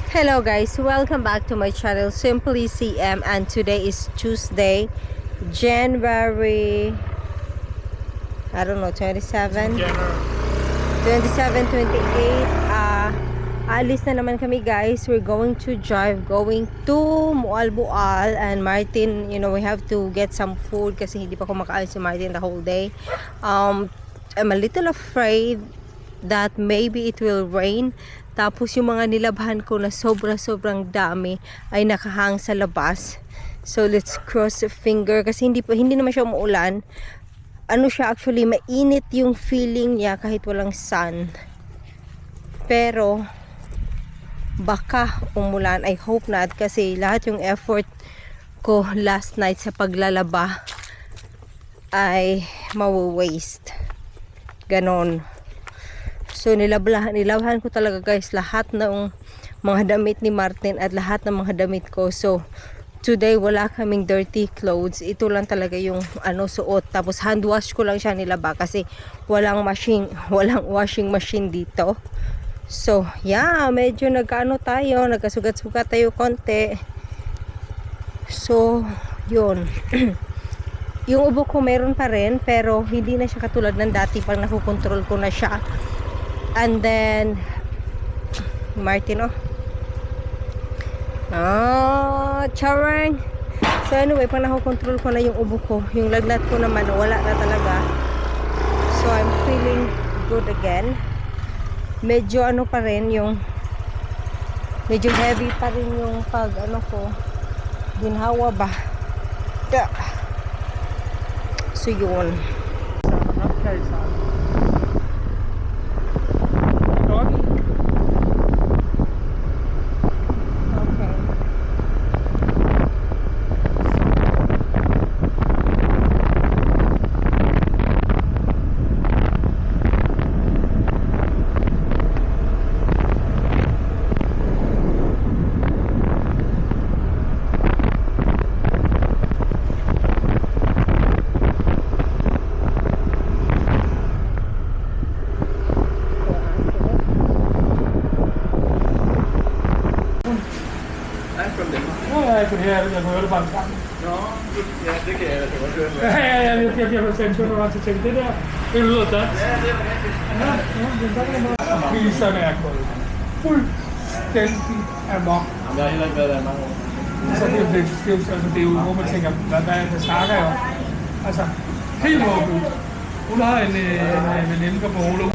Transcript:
Hello guys, welcome back to my channel Simply CM, and today is Tuesday, January, I don't know, 27, 28. Alis na naman kami guys. We're going to drive, going to Mualbual. And Martin, we have to get some food kasi hindi pa kumakain si Martin the whole day. I'm a little afraid that maybe it will rain. Tapos yung mga nilabhan ko na sobrang dami ay nakahang sa labas. So let's cross a finger kasi hindi naman siya umuulan. Ano siya, actually mainit yung feeling niya kahit walang sun. Pero baka umulan. I hope not kasi lahat yung effort ko last night sa paglalaba ay mawa-waste. Ganon. So nilabhan ko talaga guys lahat ng mga damit ni Martin at lahat ng mga damit ko. So today wala kaming dirty clothes. Ito lang talaga yung suot. Tapos hand wash ko lang siya nilaba kasi walang washing machine dito. So yeah, medyo nagkasugat-sugat tayo konti. So yun. Yung ubo ko meron pa rin, pero hindi na siya katulad ng dati pang nakokontrol ko na siya. And then Martin, charang. So anyway, pang nakokontrol ko na yung ubo ko, yung lagnat ko naman wala na talaga. So I'm feeling good again. Medyo pa rin yung medyo heavy pa rin yung pag ko ginhawa ba. Yeah. So yun. Jeg kunne høre det bare en gang. Nå, ja, det kan jeg da godt høre. Jeg var sendt undervejs og tænkte, det der, det lyder dansk. Ja, det er rigtigt. Priserne er gået fuldstændig amok. Jamen, jeg har heller ikke været der i mange år. Så det er jo, hvor man tænker, hvad det snakker jeg om? Altså, helt håbløst. Hun har en veninde på Holo.